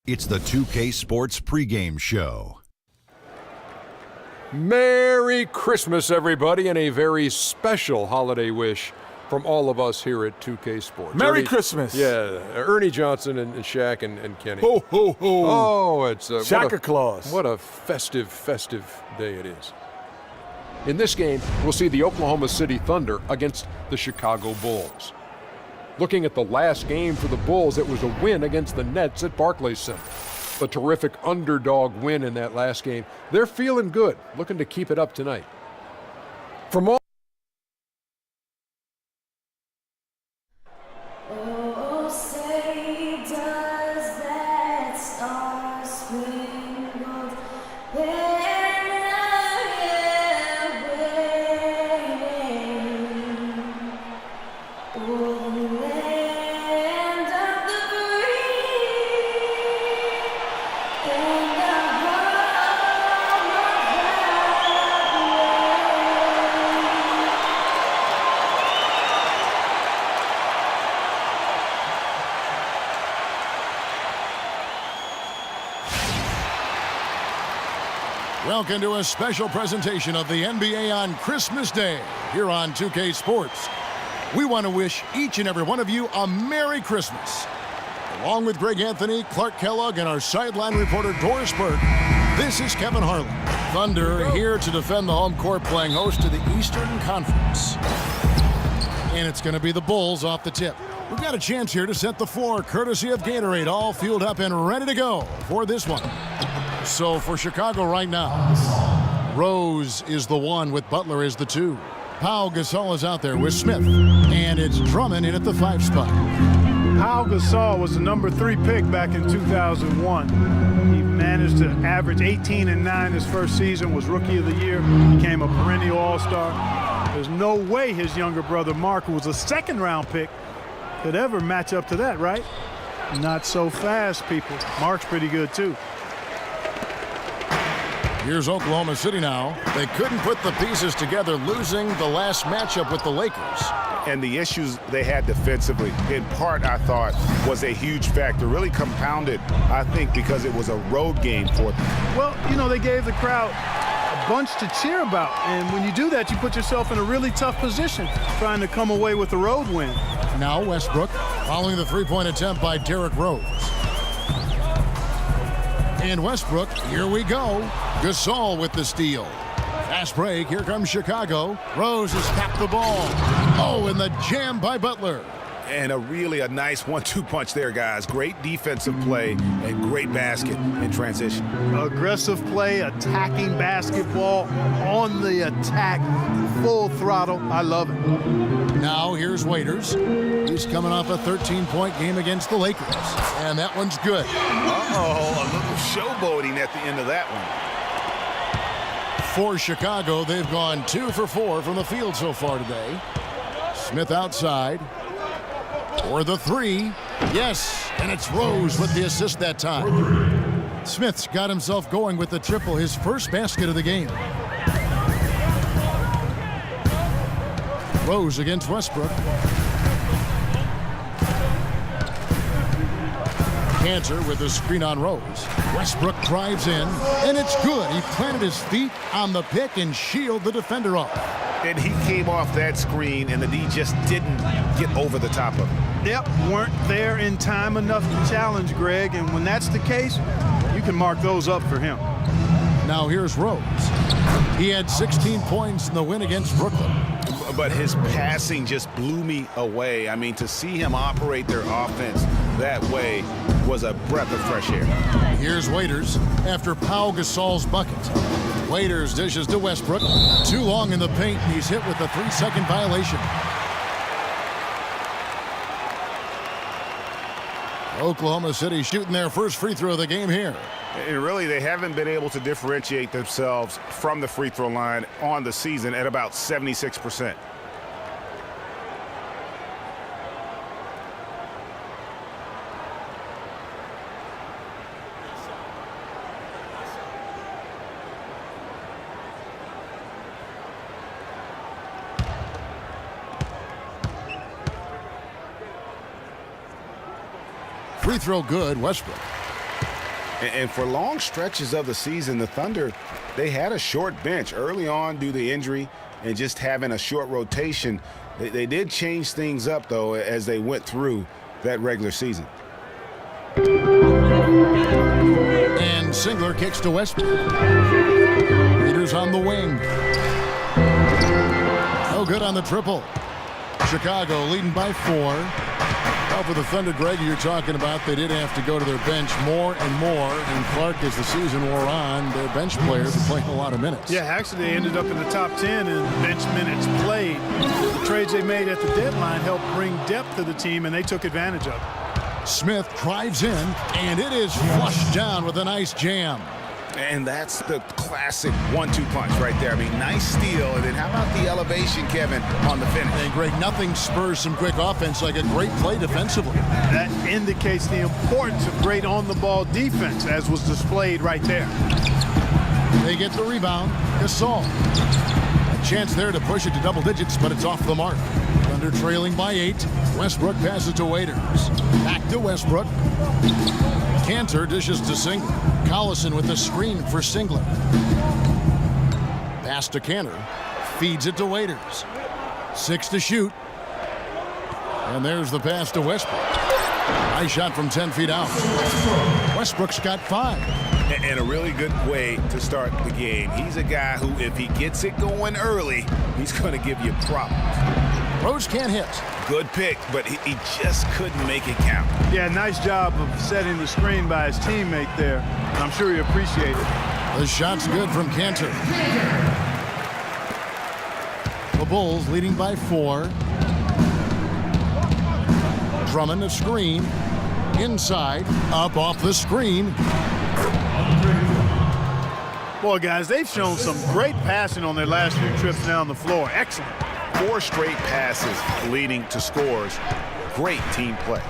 It's the 2K Sports pregame show. Merry Christmas, everybody, and a very special holiday wish from all of us here at 2K Sports. Merry Christmas. Yeah, Ernie Johnson and Shaq and Kenny. Ho, ho, ho. Oh, it's Santa Claus. What a festive day it is. In this game, we'll see the Oklahoma City Thunder against the Chicago Bulls. Looking at the last game for the Bulls, it was a win against the Nets at Barclays Center. A terrific underdog win in that last game. They're feeling good, looking to keep it up tonight. From all Welcome to a special presentation of the NBA on Christmas Day here on 2K Sports. We want to wish each and every one of you a Merry Christmas. Along with Greg Anthony, Clark Kellogg, and our sideline reporter Doris Burke, this is Kevin Harlan. Thunder here to defend the home court, playing host to the Eastern Conference. And it's going to be the Bulls off the tip. We've got a chance here to set the floor, courtesy of Gatorade, all fueled up and ready to go for this one. So for Chicago right now, Rose is the 1 with Butler as the 2. Pau Gasol is out there with Smith, and it's Drummond in at the 5 spot. Pau Gasol was the number 3 pick back in 2001. He managed to average 18 and 9 his first season, was Rookie of the Year, became a perennial All-Star. There's no way his younger brother Mark, who was a second-round pick, could ever match up to that, right? Not so fast, people. Mark's pretty good, too. Here's Oklahoma City now. They couldn't put the pieces together, losing the last matchup with the Lakers. And the issues they had defensively, in part, I thought, was a huge factor. Really compounded, I think, because it was a road game for them. Well, you know, they gave the crowd a bunch to cheer about. And when you do that, you put yourself in a really tough position trying to come away with a road win. Now Westbrook following the three-point attempt by Derrick Rose. And Westbrook, here we go. Gasol with the steal. Fast break, here comes Chicago. Rose has tapped the ball. Oh, and the jam by Butler. And a nice 1-2 punch there, guys. Great defensive play and great basket in transition. Aggressive play, attacking basketball, on the attack, full throttle. I love it. Now here's Waiters. He's coming off a 13-point game against the Lakers. And that one's good. Uh-oh, a little showboating at the end of that one. For Chicago, they've gone 2 for 4 from the field so far today. Smith outside. For the 3. Yes, and it's Rose with the assist that time. Smith's got himself going with the triple, his first basket of the game. Rose against Westbrook. Cantor with the screen on Rose. Westbrook drives in, and it's good. He planted his feet on the pick and shielded the defender off. And he came off that screen, and the D just didn't get over the top of him. Yep, weren't there in time enough to challenge Greg, and when that's the case, you can mark those up for him. Now here's Rose. He had 16 points in the win against Brooklyn. But his passing just blew me away. I mean, to see him operate their offense that way was a breath of fresh air. Here's Waiters after Pau Gasol's bucket. Waiters dishes to Westbrook. Too long in the paint, and he's hit with a 3-second violation. Oklahoma City shooting their first free throw of the game here. And really, they haven't been able to differentiate themselves from the free throw line on the season at about 76%. Free throw good, Westbrook. And for long stretches of the season, the Thunder, they had a short bench early on due to injury and just having a short rotation. They did change things up, though, as they went through that regular season. And Singler kicks to Westbrook. Leaders on the wing. No good on the triple. Chicago leading by 4. Well, for the Thunder, Greg, you're talking about, they did have to go to their bench more and more. And Clark, as the season wore on, their bench players are playing a lot of minutes. Yeah, actually, they ended up in the top 10 in bench minutes played. The trades they made at the deadline helped bring depth to the team, and they took advantage of it. Smith drives in, and it is flushed down with a nice jam. And that's the classic 1-2 punch right there. I mean, nice steal. And then how about the elevation, Kevin, on the finish? And Greg, nothing spurs some quick offense like a great play defensively. That indicates the importance of great on-the-ball defense, as was displayed right there. They get the rebound. Gasol. A chance there to push it to double digits, but it's off the mark. Thunder trailing by 8. Westbrook passes to Waiters. Back to Westbrook. Cantor dishes to Singler. Collison with the screen for Singler. Pass to Cantor. Feeds it to Waiters. 6 to shoot. And there's the pass to Westbrook. Nice shot from 10 feet out. Westbrook's got 5. And a really good way to start the game. He's a guy who, if he gets it going early, he's going to give you problems. Rose can't hit. Good pick, but he just couldn't make it count. Yeah, nice job of setting the screen by his teammate there. I'm sure he appreciated it. The shot's good from Cantor. The Bulls leading by 4. Drummond a screen. Inside. Up off the screen. Boy, guys, they've shown some great passing on their last few trips down the floor. Excellent. 4 straight passes leading to scores. Great team play.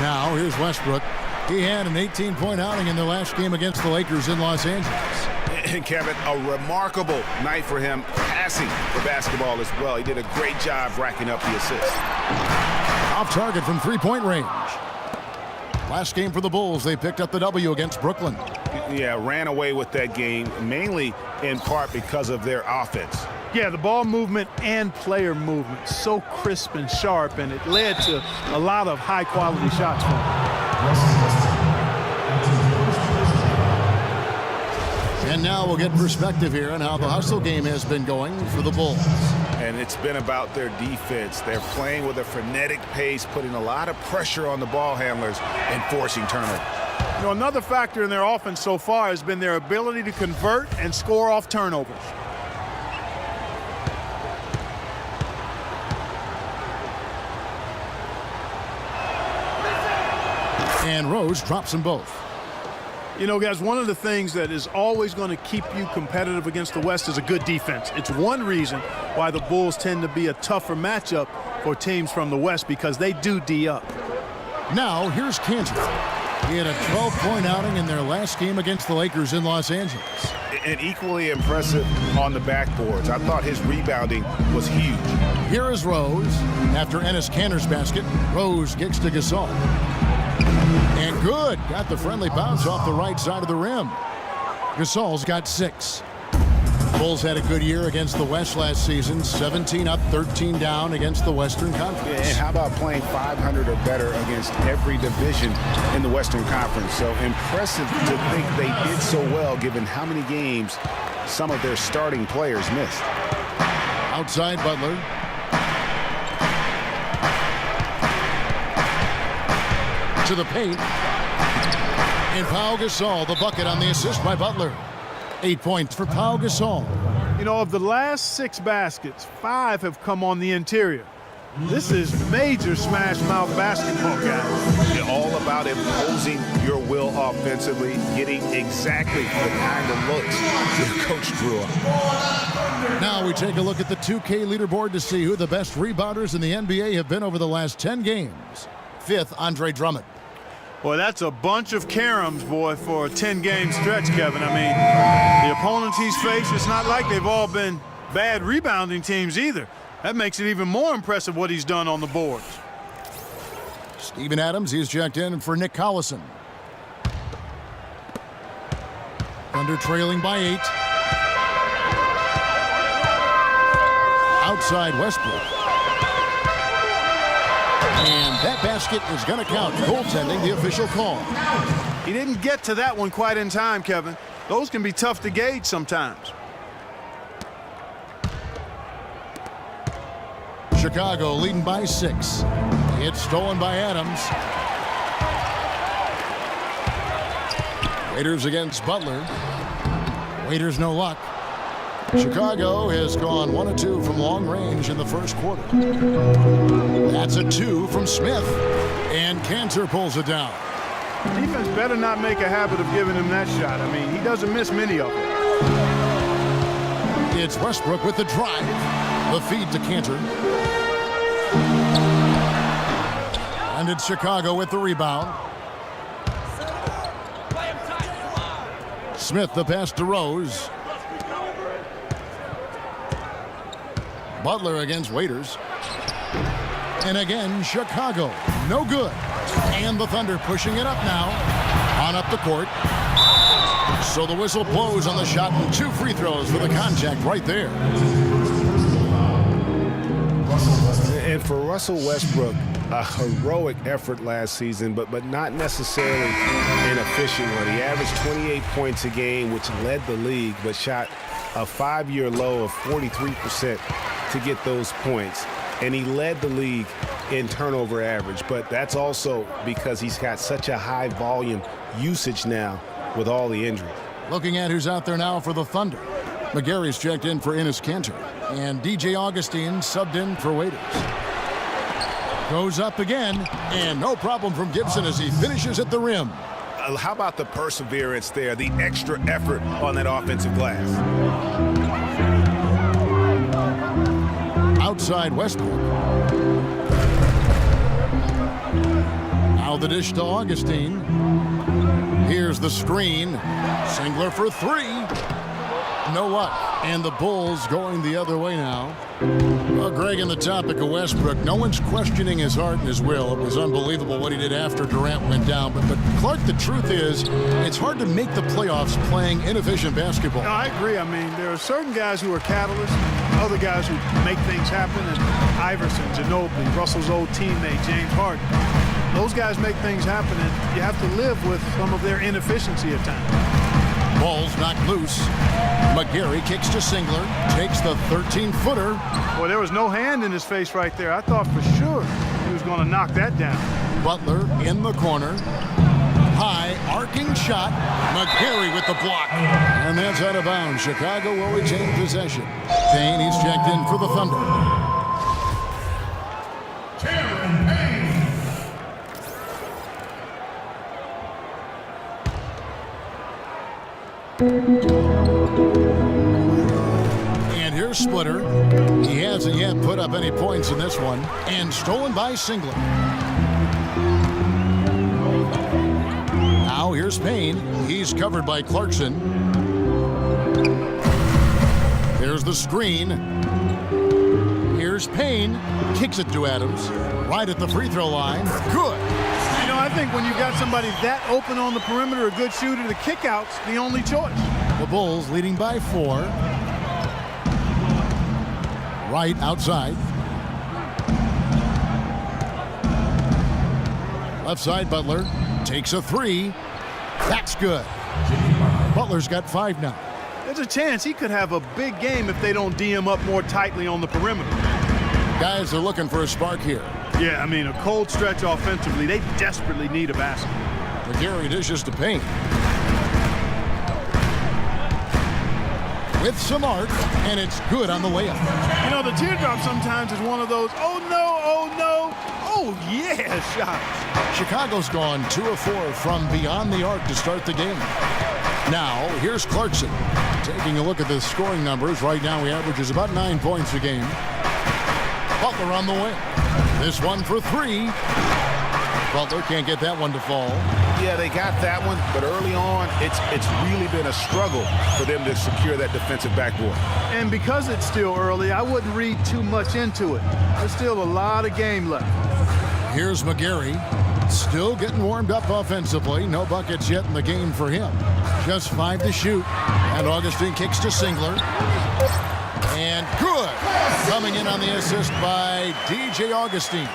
Now here's Westbrook. He had an 18-point outing in the last game against the Lakers in Los Angeles. And Kevin, a remarkable night for him passing the basketball as well. He did a great job racking up the assists. Off target from three-point range. Last game for the Bulls, they picked up the W against Brooklyn. Yeah, ran away with that game, mainly in part because of their offense. Yeah, the ball movement and player movement, so crisp and sharp, and it led to a lot of high-quality shots for them. And now we'll get perspective here on how the hustle game has been going for the Bulls. And it's been about their defense. They're playing with a frenetic pace, putting a lot of pressure on the ball handlers and forcing turnovers. You know, another factor in their offense so far has been their ability to convert and score off turnovers. And Rose drops them both. You know, guys, one of the things that is always going to keep you competitive against the West is a good defense. It's one reason why the Bulls tend to be a tougher matchup for teams from the West, because they do D up. Now, here's Cantor. He had a 12-point outing in their last game against the Lakers in Los Angeles. And equally impressive on the backboards. I thought his rebounding was huge. Here is Rose. After Enes Kanter's basket, Rose kicks to Gasol. And good. Got the friendly bounce off the right side of the rim. Gasol's got 6. Bulls had a good year against the West last season. 17 up, 13 down against the Western Conference. And how about playing 500 or better against every division in the Western Conference? So impressive to think they did so well given how many games some of their starting players missed. Outside Butler. To the paint. And Pau Gasol, the bucket on the assist by Butler. 8 points for Pau Gasol. You know, of the last 6 baskets, 5 have come on the interior. This is major smash mouth basketball, guys. It's all about imposing your will offensively, getting exactly the kind of looks your coach drew up. Now we take a look at the 2K leaderboard to see who the best rebounders in the NBA have been over the last 10 games. 5th, Andre Drummond. Boy, that's a bunch of caroms, boy, for a 10-game stretch, Kevin. I mean, the opponents he's faced, it's not like they've all been bad rebounding teams either. That makes it even more impressive what he's done on the boards. Steven Adams, he's checked in for Nick Collison. Thunder trailing by 8. Outside Westbrook. And that basket is going to count. Goaltending, the official call. He didn't get to that one quite in time, Kevin. Those can be tough to gauge sometimes. Chicago leading by 6. It's stolen by Adams. Waiters against Butler. Waiters no luck. Chicago has gone 1 of 2 from long range in the first quarter. That's a 2 from Smith. And Cantor pulls it down. Defense better not make a habit of giving him that shot. I mean, he doesn't miss many of them. It's Westbrook with the drive. The feed to Cantor. And it's Chicago with the rebound. Smith the pass to Rose. Butler against Waiters. And again, Chicago. No good. And the Thunder pushing it up now. On up the court. So the whistle blows on the shot and 2 free throws for the contact right there. And for Russell Westbrook, a heroic effort last season, but not necessarily an efficient one. He averaged 28 points a game, which led the league, but shot a 5-year low of 43% to get those points. And he led the league in turnover average, but that's also because he's got such a high volume usage now with all the injuries. Looking at who's out there now for the Thunder. McGarry's checked in for Enes Kanter, and DJ Augustine subbed in for Waiters. Goes up again, and no problem from Gibson as he finishes at the rim. How about the perseverance there, the extra effort on that offensive glass? Outside Westbrook. Now the dish to Augustine. Here's the screen. Singler for 3. No luck. And the Bulls going the other way now. Well, Greg, on the topic of Westbrook, no one's questioning his heart and his will. It was unbelievable what he did after Durant went down. But Clark, the truth is, it's hard to make the playoffs playing inefficient basketball. No, I agree. I mean, there are certain guys who are catalysts, other guys who make things happen, and Iverson, Ginobili, Russell's old teammate, James Harden. Those guys make things happen, and you have to live with some of their inefficiency at times. Ball's knocked loose. McGarry kicks to Singler, takes the 13-footer. Boy, there was no hand in his face right there. I thought for sure he was going to knock that down. Butler in the corner. High, arcing shot. McGarry with the block. And that's out of bounds. Chicago will retain possession. Payne, he's checked in for the Thunder. And here's Splitter. He hasn't yet put up any points in this one. And stolen by Singler. Now here's Payne. He's covered by Clarkson. There's the screen. Here's Payne. Kicks it to Adams. Right at the free throw line. Good. You know, I think when you've got somebody that open on the perimeter, a good shooter, the kick-out's the only choice. The Bulls leading by 4. Right outside. Left side, Butler takes a 3. That's good. Butler's got 5 now. There's a chance he could have a big game if they don't D him up more tightly on the perimeter. Guys are looking for a spark here. Yeah, I mean, a cold stretch offensively. They desperately need a basket. McGarry dishes to Payne. With some arc, and it's good on the layup. You know, the teardrop sometimes is one of those, oh no, oh no, oh yeah shots. Chicago's gone 2 of 4 from beyond the arc to start the game. Now, here's Clarkson. Taking a look at the scoring numbers, right now he averages about 9 points a game. Butler on the wing. This one for 3. Butler can't get that one to fall. Yeah, they got that one, but early on, it's really been a struggle for them to secure that defensive backboard. And because it's still early, I wouldn't read too much into it. There's still a lot of game left. Here's McGarry. Still getting warmed up offensively. No buckets yet in the game for him. Just 5 to shoot. And Augustine kicks to Singler. And good. Coming in on the assist by DJ Augustine.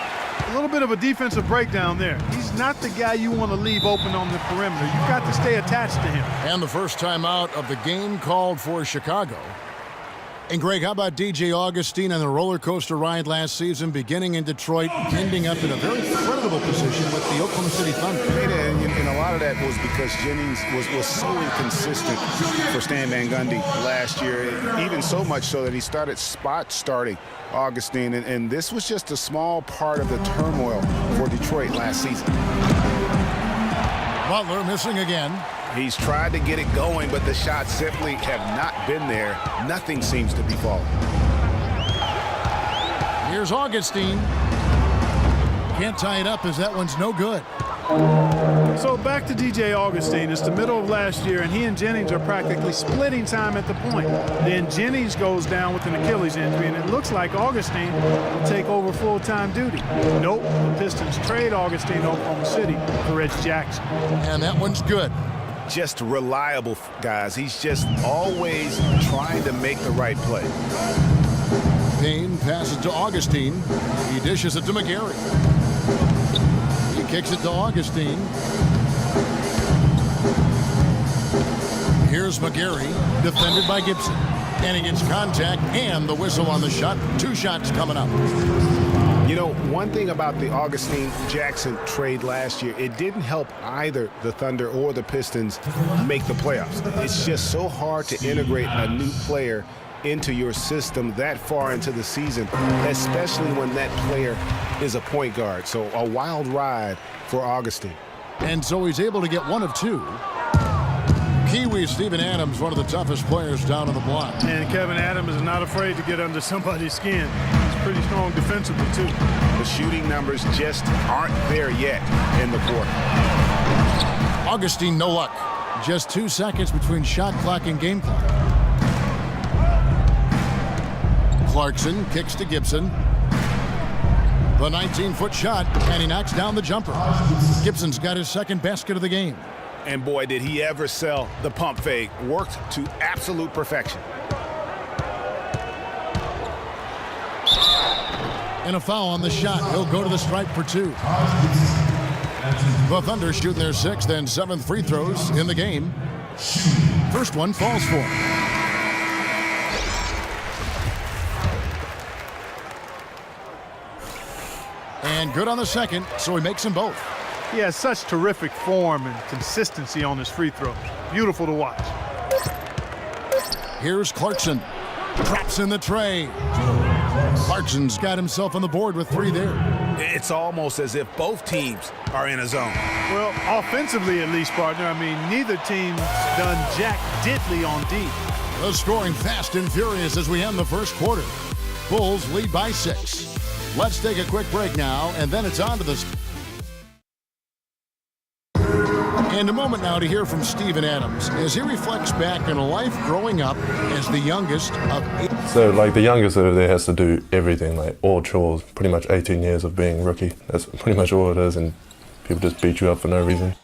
A little bit of a defensive breakdown there. He's not the guy you want to leave open on the perimeter. You've got to stay attached to him. And the first time out of the game called for Chicago. And Greg, how about DJ Augustine and the roller coaster ride last season, beginning in Detroit, ending up in a very creditable position with the Oklahoma City Thunder? And a lot of that was because Jennings was so inconsistent for Stan Van Gundy last year, even so much so that he started starting Augustine, and this was just a small part of the turmoil for Detroit last season. Butler missing again. He's tried to get it going, but the shots simply have not been there. Nothing seems to be falling. Here's Augustine. Can't tie it up as that one's no good. So back to DJ Augustine. It's the middle of last year, and he and Jennings are practically splitting time at the point. Then Jennings goes down with an Achilles injury, and it looks like Augustine will take over full-time duty. Nope, the Pistons trade Augustine to Oklahoma City for Reggie Jackson. And that one's good. Just reliable, guys. He's just always trying to make the right play. Payne passes to Augustine. He dishes it to McGarry. He kicks it to Augustine. Here's McGarry, defended by Gibson. And he gets contact and the whistle on the shot. 2 shots coming up. You know, one thing about the Augustine-Jackson trade last year, it didn't help either the Thunder or the Pistons make the playoffs. It's just so hard to integrate a new player into your system that far into the season, especially when that player is a point guard. So a wild ride for Augustine. And so he's able to get 1 of 2. Kiwi Steven Adams, one of the toughest players down on the block. And Kevin Adams is not afraid to get under somebody's skin. He's pretty strong defensively, too. The shooting numbers just aren't there yet in the quarter. Augustine, no luck. Just 2 seconds between shot clock and game clock. Clarkson kicks to Gibson. The 19-foot shot, and he knocks down the jumper. Gibson's got his second basket of the game. And boy, did he ever sell the pump fake. Worked to absolute perfection. And a foul on the shot. He'll go to the stripe for 2. The Thunder shooting their 6th and 7th free throws in the game. First one falls for him. And good on the second, so he makes them both. He has such terrific form and consistency on his free throws. Beautiful to watch. Here's Clarkson. Drops in the tray. Clarkson's got himself on the board with 3 there. It's almost as if both teams are in a zone. Well, offensively at least, partner. I mean, neither team's done jack diddly on D. The scoring fast and furious as we end the first quarter. Bulls lead by 6. Let's take a quick break now, and then it's on to the... And a moment now to hear from Steven Adams as he reflects back on a life growing up as the youngest of 8. So, like, the youngest over there has to do everything, like all chores, pretty much 18 years of being rookie. That's pretty much all it is, and people just beat you up for no reason.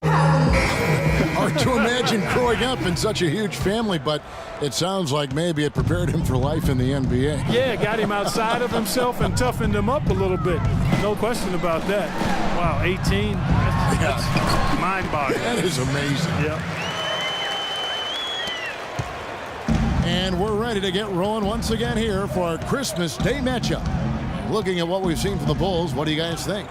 Hard to imagine growing up in such a huge family, but it sounds like maybe it prepared him for life in the NBA. Yeah, got him outside of himself and toughened him up a little bit. No question about that. Wow, 18. That's mind-boggling. That is amazing. Yeah. And we're ready to get rolling once again here for our Christmas Day matchup. Looking at what we've seen from the Bulls, what do you guys think?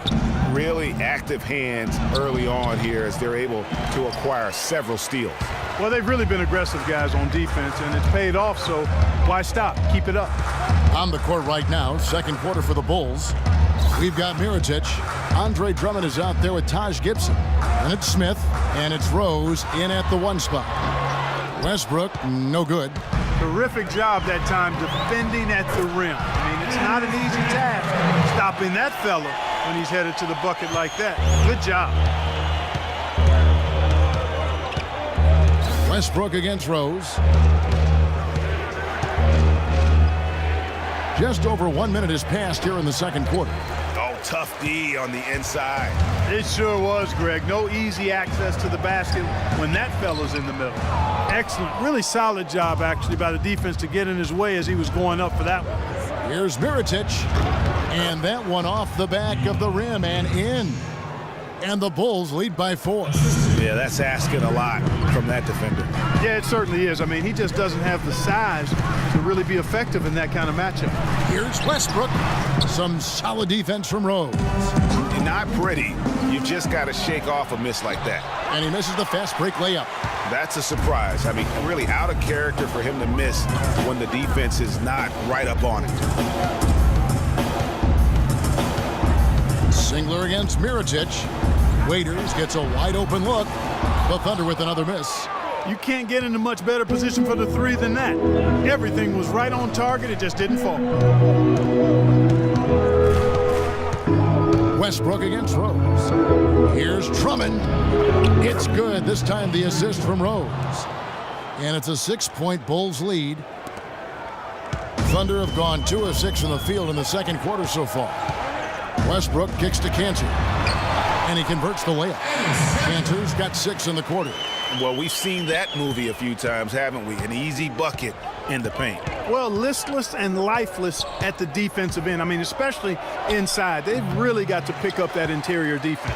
Really active hands early on here as they're able to acquire several steals. Well, they've really been aggressive guys on defense, and it's paid off, so why stop? Keep it up. On the court right now, second quarter for the Bulls. We've got Mirotic. Andre Drummond is out there with Taj Gibson. And it's Smith, and it's Rose in at the 1 spot. Westbrook, no good. Terrific job that time defending at the rim. I mean, it's not an easy task stopping that fella when he's headed to the bucket like that. Good job. Westbrook against Rose. Just over 1 minute has passed here in the second quarter. Oh, tough D on the inside. It sure was, Greg. No easy access to the basket when that fella's in the middle. Excellent, really solid job, actually, by the defense to get in his way as he was going up for that one. Here's Mirotic, and that one off the back of the rim and in. And the Bulls lead by 4. Yeah, that's asking a lot from that defender. Yeah, it certainly is. I mean, he just doesn't have the size to really be effective in that kind of matchup. Here's Westbrook. Some solid defense from Rose. Not pretty. You just got to shake off a miss like that. And he misses the fast break layup. That's a surprise. I mean, really out of character for him to miss when the defense is not right up on it. Singler against Mirotic. Waiters gets a wide open look. The Thunder with another miss. You can't get in a much better position for the three than that. Everything was right on target. It just didn't fall. Westbrook against Rose. Here's Drummond. It's good. This time the assist from Rose. And it's a 6-point Bulls lead. Thunder have gone 2 of 6 from the field in the second quarter so far. Westbrook kicks to Cantor. And he converts the layup. Cantor's got 6 in the quarter. Well, we've seen that movie a few times, haven't we? An easy bucket in the paint. Well, listless and lifeless at the defensive end. I mean, especially inside. They've really got to pick up that interior defense.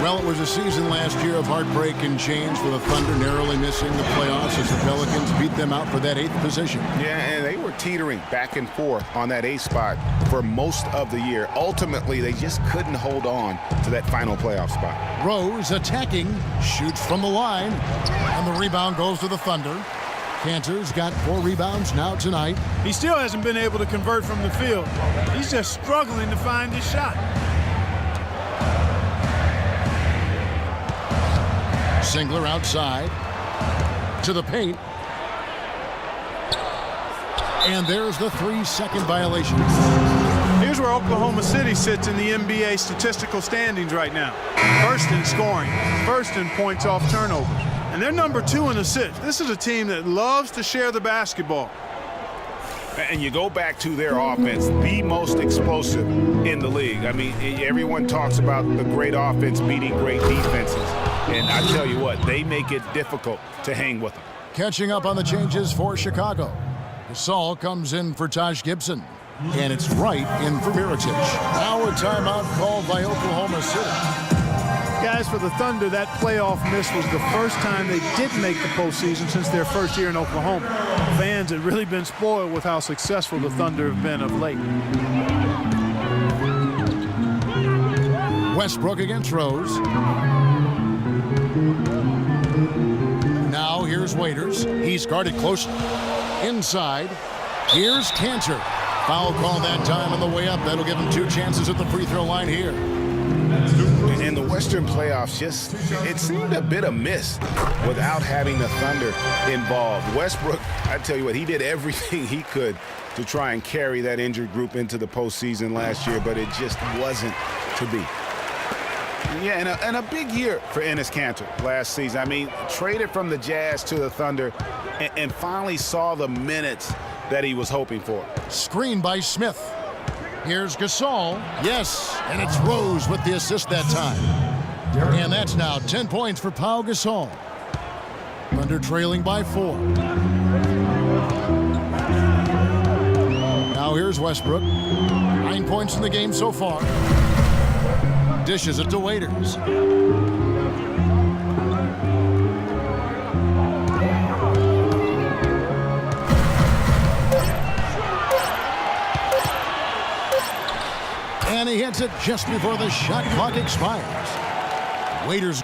Well, it was a season last year of heartbreak and change for the Thunder, narrowly missing the playoffs as the Pelicans beat them out for that 8th position. Yeah, and they were teetering back and forth on that 8th spot for most of the year. Ultimately, they just couldn't hold on to that final playoff spot. Rose attacking, shoots from the line, and the rebound goes to the Thunder. Cantor's got 4 rebounds now tonight. He still hasn't been able to convert from the field. He's just struggling to find his shot. Singler outside to the paint. And there's the 3-second violation. Here's where Oklahoma City sits in the NBA statistical standings right now. First in scoring, first in points off turnovers. And they're number 2 in assists. This is a team that loves to share the basketball. And you go back to their offense, the most explosive in the league. I mean, everyone talks about the great offense beating great defenses. And I tell you what, they make it difficult to hang with them. Catching up on the changes for Chicago. Gasol comes in for Taj Gibson. And it's Wright in for Mirotic. Now a timeout called by Oklahoma City. Guys, for the Thunder, that playoff miss was the first time they didn't make the postseason since their first year in Oklahoma. Fans had really been spoiled with how successful the Thunder have been of late. Westbrook against Rose. Now here's Waiters. He's guarded close inside. Here's Cantor. Foul call that time on the way up. That'll give him 2 chances at the free throw line here. And the Western playoffs it seemed a bit amiss without having the Thunder involved. Westbrook, I tell you what, he did everything he could to try and carry that injured group into the postseason last year, but it just wasn't to be. Yeah, and a big year for Enes Kanter last season. I mean, traded from the Jazz to the Thunder and finally saw the minutes that he was hoping for. Screen by Smith. Here's Gasol. Yes, and it's Rose with the assist that time. And that's now 10 points for Pau Gasol. Thunder trailing by 4. Now here's Westbrook. 9 points in the game so far. Dishes it to Waiters. And he hits it just before the shot clock expires. Waiters.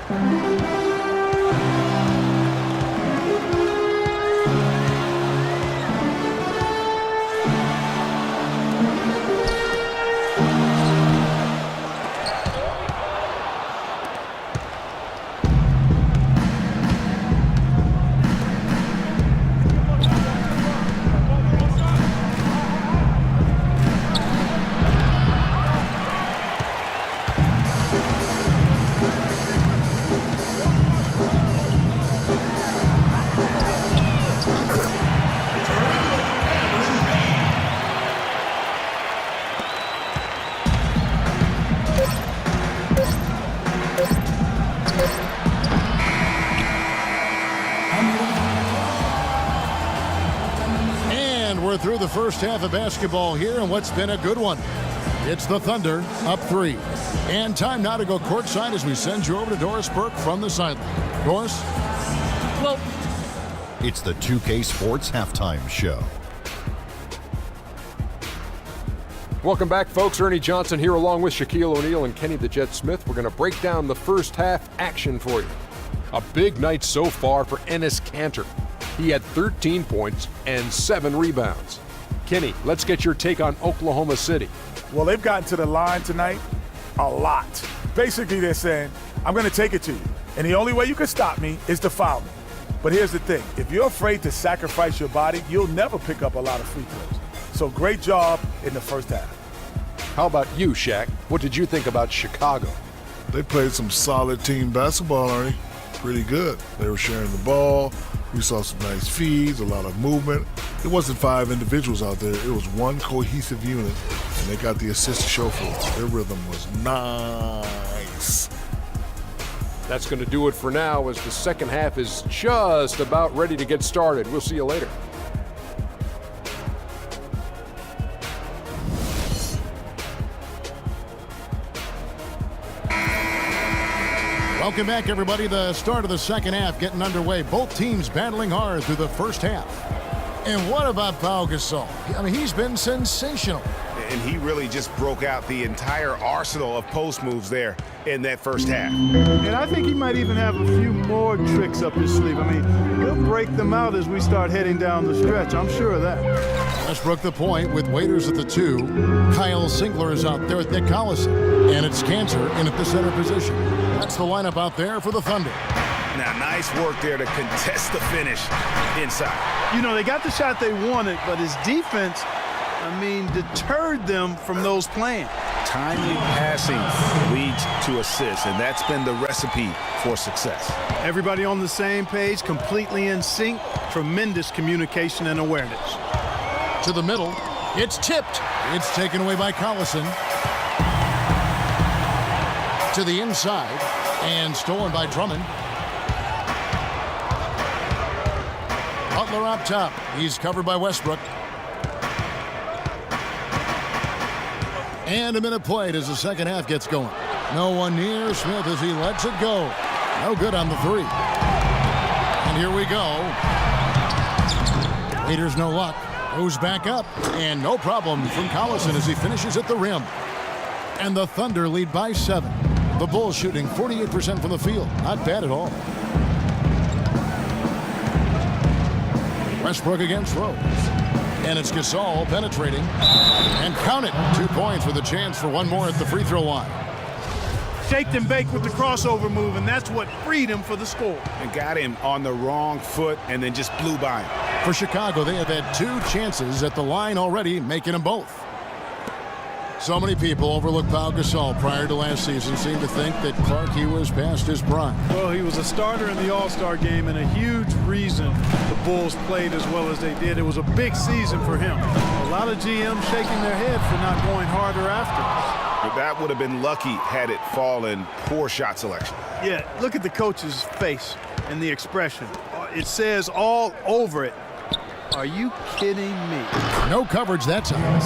Thank you. We're through the first half of basketball here, and what's been a good one. It's the Thunder up 3. And time now to go courtside as we send you over to Doris Burke from the sideline. Doris? Well, it's the 2K Sports Halftime Show. Welcome back, folks. Ernie Johnson here along with Shaquille O'Neal and Kenny the Jet Smith. We're going to break down the first half action for you. A big night so far for Enes Kanter. He had 13 points and 7 rebounds. Kenny, let's get your take on Oklahoma City. Well, they've gotten to the line tonight a lot. Basically, they're saying, I'm going to take it to you. And the only way you can stop me is to foul me. But here's the thing. If you're afraid to sacrifice your body, you'll never pick up a lot of free throws. So great job in the first half. How about you, Shaq? What did you think about Chicago? They played some solid team basketball, Ernie. Pretty good. They were sharing the ball. We saw some nice feeds, a lot of movement. It wasn't 5 individuals out there. It was one cohesive unit, and they got the assist to show for it. Their rhythm was nice. That's going to do it for now as the second half is just about ready to get started. We'll see you later. Welcome back, everybody. The start of the second half getting underway. Both teams battling hard through the first half. And what about Pau Gasol? I mean, he's been sensational. And he really just broke out the entire arsenal of post moves there in that first half. And I think he might even have a few more tricks up his sleeve. I mean, he'll break them out as we start heading down the stretch. I'm sure of that. Westbrook the point with Waiters at the 2. Kyle Singler is out there with Nick Collison. And it's Kanter in at the center position. That's the lineup out there for the Thunder. Now, nice work there to contest the finish inside. You know, they got the shot they wanted, but his defense, I mean, deterred them from those plans. Timely passing leads to assists, and that's been the recipe for success. Everybody on the same page, completely in sync, tremendous communication and awareness. To the middle, it's tipped. It's taken away by Collison. To the inside, and stolen by Drummond. Butler up top. He's covered by Westbrook. And a minute played as the second half gets going. No one near Smith as he lets it go. No good on the 3. And here we go. Waiters no luck. Goes back up. And no problem from Collison as he finishes at the rim. And the Thunder lead by 7. The Bulls shooting 48% from the field. Not bad at all. Westbrook against Rose. And it's Gasol penetrating. And count it. 2 points with a chance for one more at the free throw line. Shaked and baked with the crossover move, and that's what freed him for the score. And got him on the wrong foot and then just blew by him. For Chicago, they have had 2 chances at the line already, making them both. So many people overlooked Pau Gasol prior to last season, seemed to think that Clarke was past his prime. Well, he was a starter in the All-Star game and a huge reason the Bulls played as well as they did. It was a big season for him. A lot of GMs shaking their head for not going harder after. But that would have been lucky had it fallen. Poor shot selection. Yeah, look at the coach's face and the expression. It says all over it, are you kidding me? No coverage that time.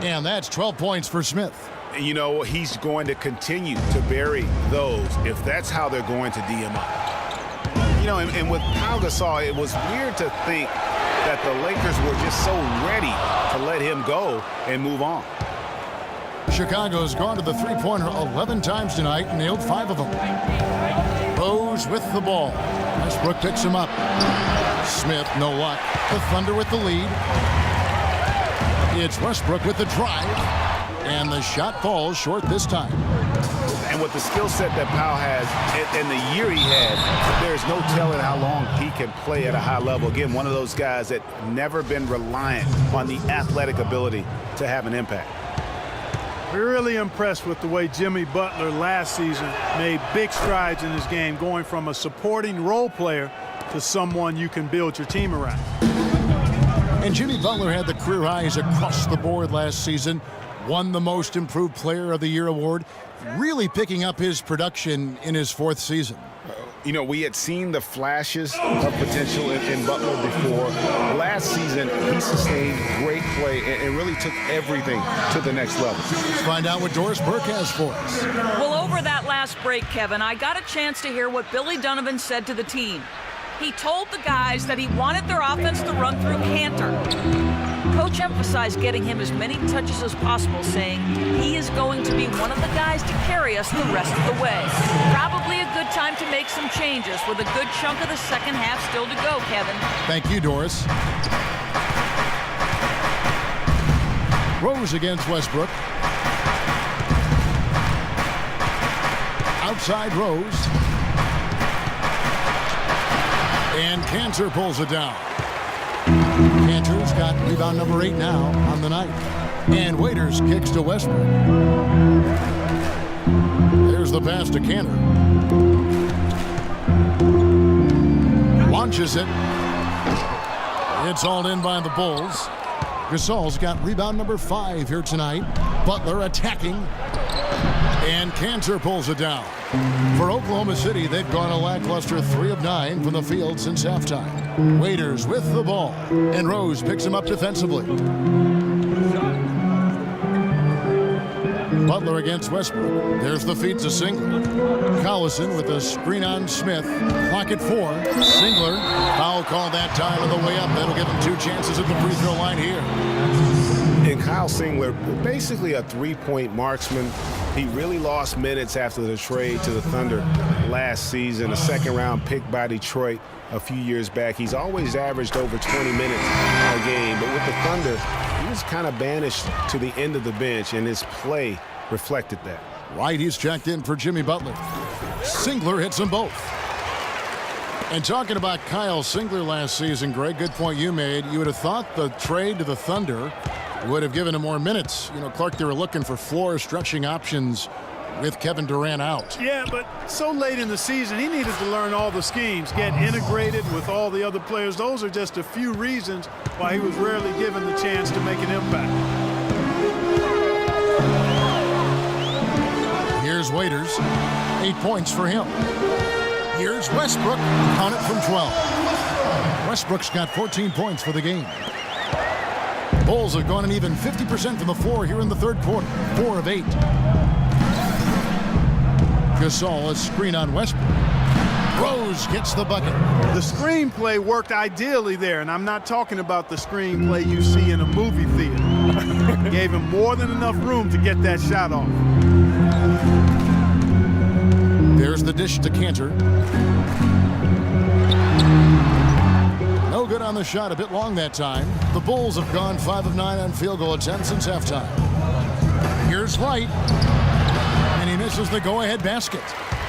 And that's 12 points for Smith. You know, he's going to continue to bury those if that's how they're going to D him up. You know, and with Pau Gasol, it was weird to think that the Lakers were just so ready to let him go and move on. Chicago's gone to the three-pointer 11 times tonight and nailed 5 of them. Rose with the ball. Westbrook picks him up. Smith, no luck. The Thunder with the lead. It's Westbrook with the drive. And the shot falls short this time. And with the skill set that Pau has and the year he had, there's no telling how long he can play at a high level. Again, one of those guys that never been reliant on the athletic ability to have an impact. We're really impressed with the way Jimmy Butler last season made big strides in his game, going from a supporting role player to someone you can build your team around. And Jimmy Butler had the career highs across the board last season, won the Most Improved Player of the Year award, really picking up his production in his 4th season. You know, we had seen the flashes of potential in Butler before. Last season, he sustained great play and really took everything to the next level. Let's find out what Doris Burke has for us. Well, over that last break, Kevin, I got a chance to hear what Billy Donovan said to the team. He told the guys that he wanted their offense to run through Cantor. Coach emphasized getting him as many touches as possible, saying he is going to be one of the guys to carry us the rest of the way. Probably a good time to make some changes with a good chunk of the second half still to go, Kevin. Thank you, Doris. Rose against Westbrook. Outside Rose. And Cantor pulls it down. Cantor's got rebound number 8 now on the night. And Waiters kicks to Westbrook. There's the pass to Cantor. Launches it. It's hauled in by the Bulls. Gasol's got rebound number 5 here tonight. Butler attacking. And Cantor pulls it down. For Oklahoma City, they've gone a lackluster 3 of 9 from the field since halftime. Waiters with the ball, and Rose picks him up defensively. Butler against Westbrook. There's the feed to Singler. Collison with a screen on Smith. Clock at 4. Singler, foul call that time on the way up. That'll give him 2 chances at the free throw line here. And Kyle Singler, basically a three-point marksman. He really lost minutes after the trade to the Thunder last season, a second-round pick by Detroit a few years back. He's always averaged over 20 minutes a game, but with the Thunder, he was kind of banished to the end of the bench, and his play reflected that. Right, he's checked in for Jimmy Butler. Singler hits them both. And talking about Kyle Singler last season, Greg, good point you made. You would have thought the trade to the Thunder would have given him more minutes. You know, Clark, they were looking for floor stretching options with Kevin Durant out. Yeah, but so late in the season, he needed to learn all the schemes, get integrated with all the other players. Those are just a few reasons why he was rarely given the chance to make an impact. Here's Waiters. 8 points for him. Here's Westbrook. Count it from 12. Westbrook's got 14 points for the game. Bulls have gone an even 50% from the floor here in the third quarter. 4 of 8. Gasol, a screen on Westbrook. Rose gets the bucket. The screenplay worked ideally there, and I'm not talking about the screenplay you see in a movie theater. Gave him more than enough room to get that shot off. There's the dish to Cantor. No good on the shot, a bit long that time. The Bulls have gone 5 of 9 on field goal attempts since halftime. Here's White, and he misses the go-ahead basket.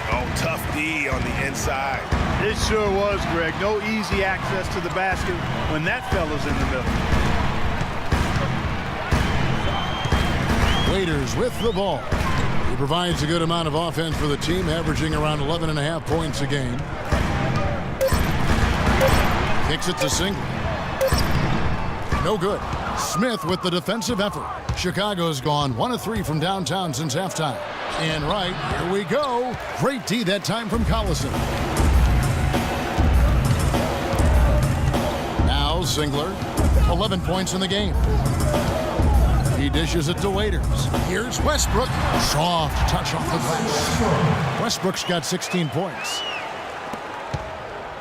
Oh, tough D on the inside. It sure was, Greg. No easy access to the basket when that fella's in the middle. Waiters with the ball. He provides a good amount of offense for the team, averaging around 11.5 points a game. Kicks it to Singler. No good. Smith with the defensive effort. Chicago's gone 1 of 3 from downtown since halftime. And right, here we go. Great D that time from Collison. Now Singler, 11 points in the game. He dishes it to Waiters. Here's Westbrook. Soft touch off the glass. Westbrook's got 16 points.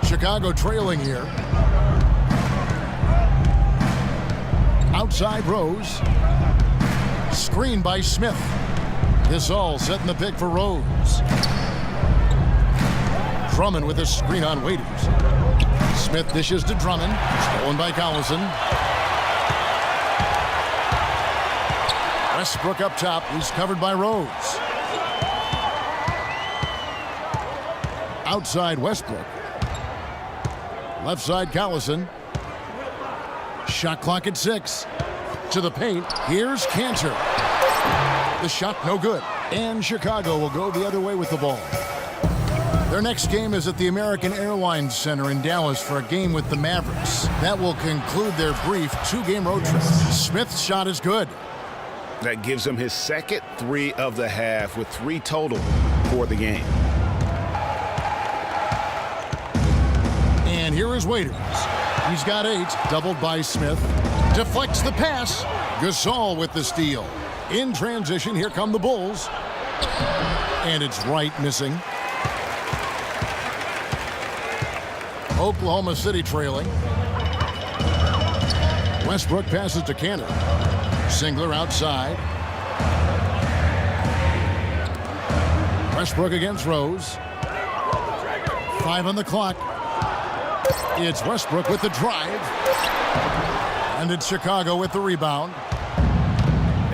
Chicago trailing here. Outside Rose. Screen by Smith. This all setting the pick for Rose. Drummond with a screen on Waiters. Smith dishes to Drummond. Stolen by Collison. Westbrook up top. He's covered by Rose. Outside Westbrook. Left side Collison. Shot clock at 6. To the paint. Here's Cantor. The shot no good. And Chicago will go the other way with the ball. Their next game is at the American Airlines Center in Dallas for a game with the Mavericks. That will conclude their brief 2-game road trip. Smith's shot is good. That gives him his second 3 of the half with 3 total for the game. here is Waiters. He's got 8, doubled by Smith. Deflects the pass. Gasol with the steal. In transition, here come the Bulls. And it's Wright missing. Oklahoma City trailing. Westbrook passes to Cannon. Singler outside. Westbrook against Rose. 5 on the clock. It's Westbrook with the drive. And it's Chicago with the rebound.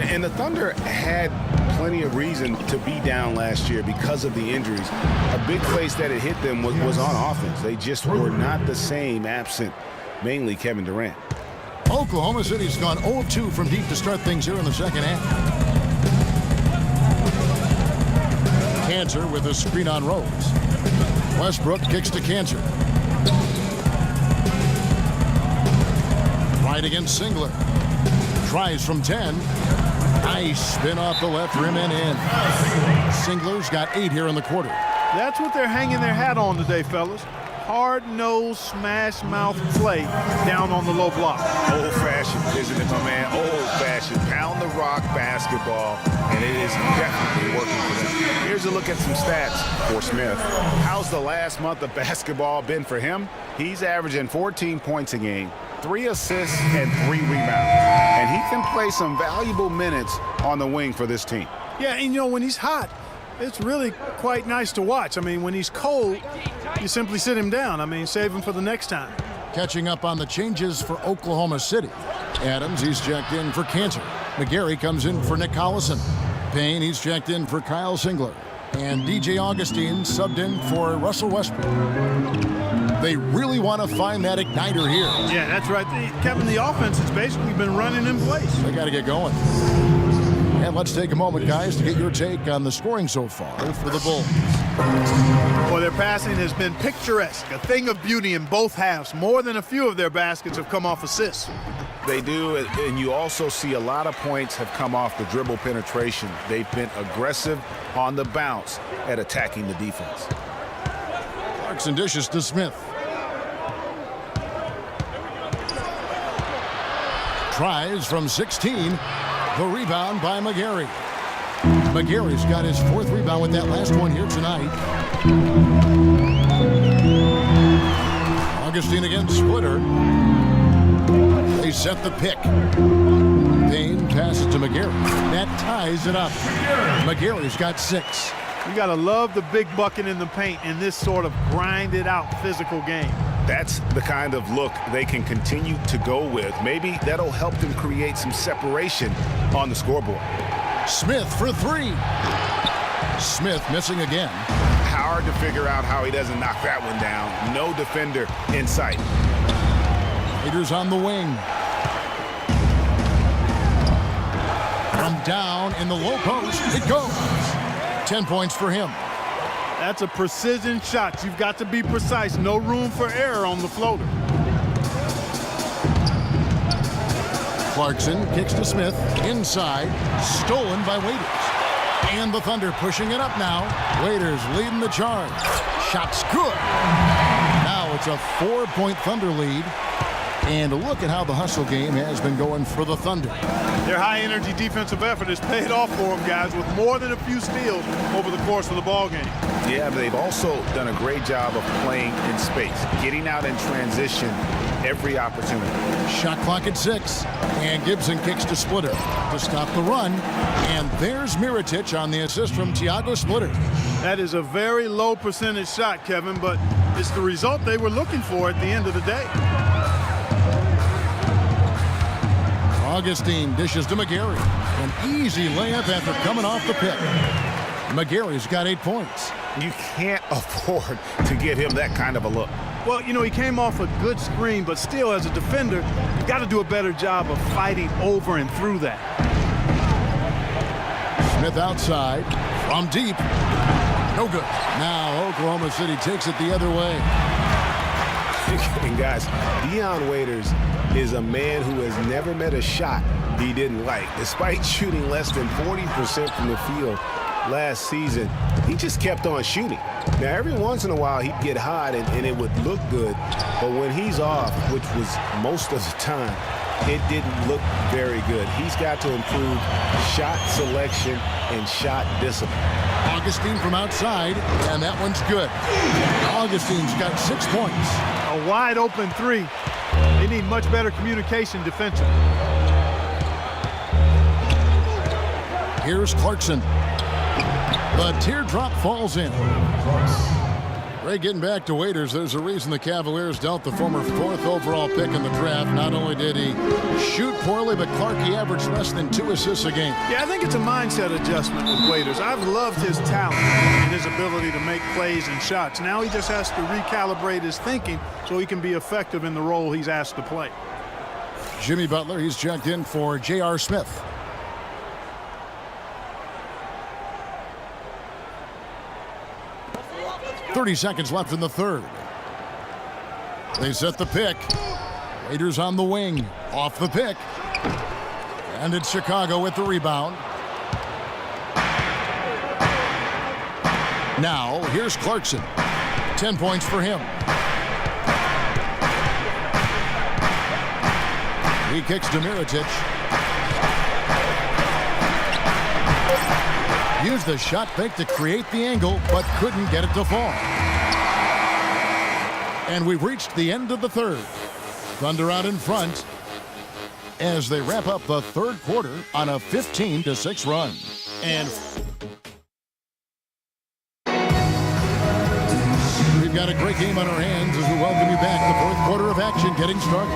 And the Thunder had plenty of reason to be down last year because of the injuries. A big place that it hit them was on offense. They just were not the same absent mainly Kevin Durant. Oklahoma City's gone 0-2 from deep to start things here in the second half. Cantor with a screen on Rose. Westbrook kicks to Cantor. Right against Singler. Tries from 10. Nice spin off the left rim and in. Singler's got 8 here in the quarter. That's what they're hanging their hat on today, fellas. Hard-nosed, smash-mouth play down on the low block. Old-fashioned, isn't it, my man? Old-fashioned, pound-the-rock basketball, and it is definitely working for them. Here's a look at some stats for Smith. How's the last month of basketball been for him? He's averaging 14 points a game, 3 assists, and 3 rebounds. And he can play some valuable minutes on the wing for this team. Yeah, and you know, when he's hot, it's really quite nice to watch. I mean, when he's cold, you simply sit him down. I mean, save him for the next time. Catching up on the changes for Oklahoma City. Adams, he's checked in for Cantor. McGarry comes in for Nick Collison. Payne, he's checked in for Kyle Singler. And DJ Augustine subbed in for Russell Westbrook. They really want to find that igniter here. Yeah, that's right. Kevin, the offense has basically been running in place. They got to get going. And let's take a moment, guys, to get your take on the scoring so far for the Bulls. Well, their passing has been picturesque, a thing of beauty in both halves. More than a few of their baskets have come off assists. They do, and you also see a lot of points have come off the dribble penetration. They've been aggressive on the bounce at attacking the defense. Clarkson dishes to Smith. Tries from 16. The rebound by McGarry. McGarry's got his 4th rebound with that last one here tonight. Augustine against Splitter. They set the pick. Payne passes to McGarry. That ties it up. McGarry's got 6. You got to love the big bucket in the paint in this sort of grinded-out physical game. That's the kind of look they can continue to go with. Maybe that'll help them create some separation on the scoreboard. Smith for 3. Smith missing again. Hard to figure out how he doesn't knock that one down. No defender in sight. Raiders on the wing. From down in the low post, it goes. 10 points for him. That's a precision shot. You've got to be precise. No room for error on the floater. Clarkson kicks to Smith. Inside. Stolen by Waiters. And the Thunder pushing it up now. Waiters leading the charge. Shot's good. Now it's a 4-point Thunder lead. And look at how the hustle game has been going for the Thunder. Their high-energy defensive effort has paid off for them, guys, with more than a few steals over the course of the ball game. Yeah, but they've also done a great job of playing in space, getting out in transition every opportunity. Shot clock at 6. And Gibson kicks to Splitter to stop the run. And there's Mirotic on the assist from Thiago Splitter. That is a very low percentage shot, Kevin, but it's the result they were looking for at the end of the day. Augustine dishes to McGarry. An easy layup after coming off the pick. McGarry's got 8 points. You can't afford to give him that kind of a look. Well, you know, he came off a good screen, but still, as a defender, you got to do a better job of fighting over and through that. Smith outside. From deep. No good. Now Oklahoma City takes it the other way. And guys, Dion Waiters is a man who has never met a shot he didn't like. Despite shooting less than 40% from the field, last season, he just kept on shooting. Now, every once in a while, he'd get hot and it would look good. But when he's off, which was most of the time, it didn't look very good. He's got to improve shot selection and shot discipline. Augustine from outside, and that one's good. Augustine's got 6 points. A wide open three. They need much better communication defensively. Here's Clarkson. The teardrop falls in. Ray, getting back to Waiters, there's a reason the Cavaliers dealt the former 4th overall pick in the draft. Not only did he shoot poorly, but Clark, he averaged less than 2 assists a game. Yeah, I think it's a mindset adjustment with Waiters. I've loved his talent and his ability to make plays and shots. Now he just has to recalibrate his thinking so he can be effective in the role he's asked to play. Jimmy Butler, he's checked in for J.R. Smith. .30 seconds left in the third. They set the pick. Raiders on the wing. Off the pick. And it's Chicago with the rebound. Now, here's Clarkson. 10 points for him. He kicks to Mirotic. Used the shot fake to create the angle, but couldn't get it to fall. And we've reached the end of the third. Thunder out in front as they wrap up the third quarter on a 15-6 run. And we've got a great game on our hands as we welcome you back. The fourth quarter of action getting started.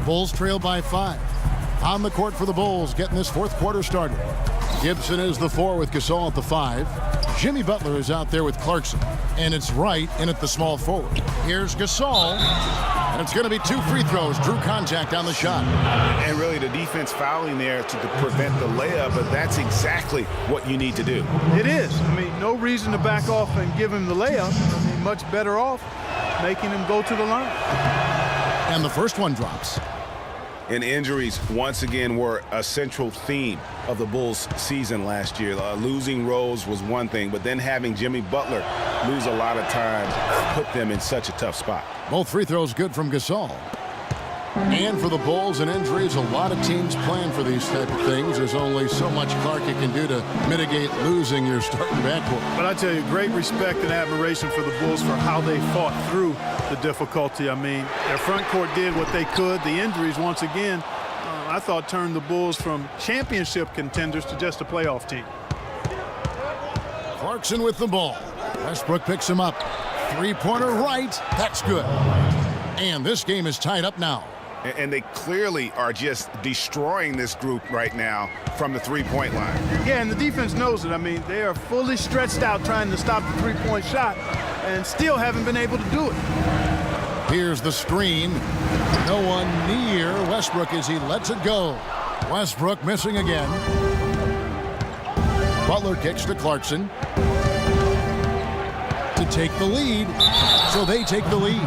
Bulls trail by 5. On the court for the Bulls, getting this fourth quarter started. Gibson is the 4 with Gasol at the 5. Jimmy Butler is out there with Clarkson. And it's Wright in at the small forward. Here's Gasol. And it's going to be 2 free throws. Drew contact on the shot. And really the defense fouling there to prevent the layup, but that's exactly what you need to do. It is. I mean, no reason to back off and give him the layup. I mean, much better off making him go to the line. And the first one drops. And injuries, once again, were a central theme of the Bulls' season last year. Losing Rose was one thing, but then having Jimmy Butler lose a lot of time put them in such a tough spot. Both free throws good from Gasol. And for the Bulls and injuries, a lot of teams plan for these type of things. There's only so much Clark you can do to mitigate losing your starting backcourt. But I tell you, great respect and admiration for the Bulls for how they fought through the difficulty. I mean, their front court did what they could. The injuries, once again, I thought turned the Bulls from championship contenders to just a playoff team. Clarkson with the ball. Westbrook picks him up. Three-pointer right. That's good. And this game is tied up now. And they clearly are just destroying this group right now from the three-point line. Yeah, and the defense knows it. I mean, they are fully stretched out trying to stop the three-point shot and still haven't been able to do it. Here's the screen. No one near Westbrook as he lets it go. Westbrook missing again. Butler kicks to Clarkson to take the lead. So they take the lead.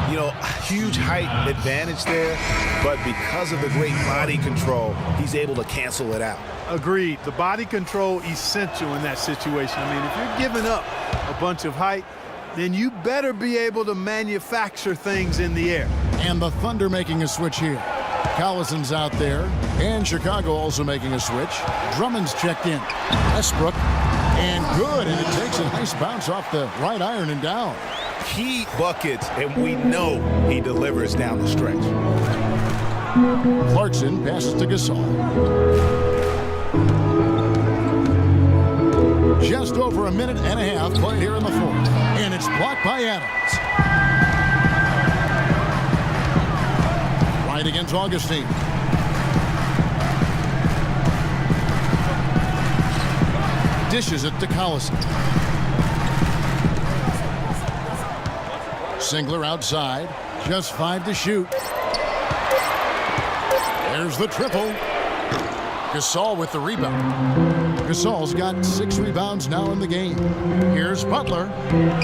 You know, huge height advantage there, but because of the great body control, he's able to cancel it out. Agreed. The body control essential in that situation. I mean, if you're giving up a bunch of height, then you better be able to manufacture things in the air. And the Thunder making a switch here. Collison's out there, and Chicago also making a switch. Drummond's checked in. Westbrook, and good, and it takes a nice bounce off the right iron and down. Key buckets, and we know he delivers down the stretch. Clarkson passes to Gasol. Just over a minute and a half played here in the fourth, and it's blocked by Adams. Right against Augustine. Dishes it to Collison. Singler outside, just 5 to shoot. There's the triple. Gasol with the rebound. Gasol's got 6 rebounds now in the game. Here's Butler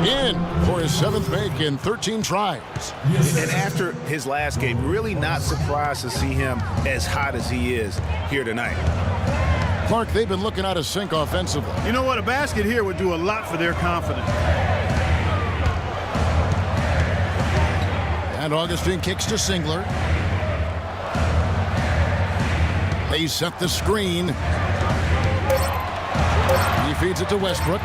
in for his 7th make in 13 tries. And after his last game, really not surprised to see him as hot as he is here tonight. Clark, they've been looking out of sync offensively. You know what? A basket here would do a lot for their confidence. And Augustine kicks to Singler. They set the screen. He feeds it to Westbrook.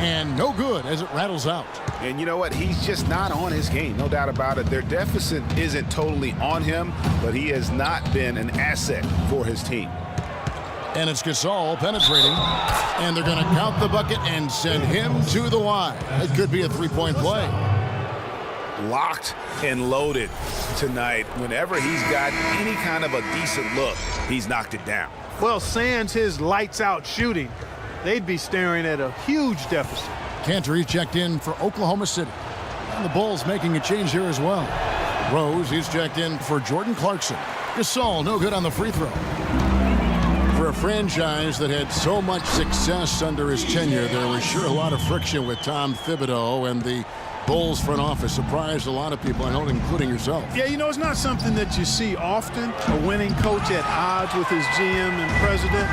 And no good as it rattles out. And you know what? He's just not on his game, no doubt about it. Their deficit isn't totally on him, but he has not been an asset for his team. And it's Gasol penetrating. And they're going to count the bucket and send him to the line. It could be a 3-point play. Locked and loaded tonight. Whenever he's got any kind of a decent look, he's knocked it down. Well, sans his lights-out shooting, they'd be staring at a huge deficit. Cantor checked in for Oklahoma City. And the Bulls making a change here as well. Rose, he's checked in for Jordan Clarkson. Gasol, no good on the free throw. For a franchise that had so much success under his tenure, there was sure a lot of friction with Tom Thibodeau, and the Bulls front office surprised a lot of people, I know, including yourself. Yeah, you know, it's not something that you see often. A winning coach at odds with his GM and president.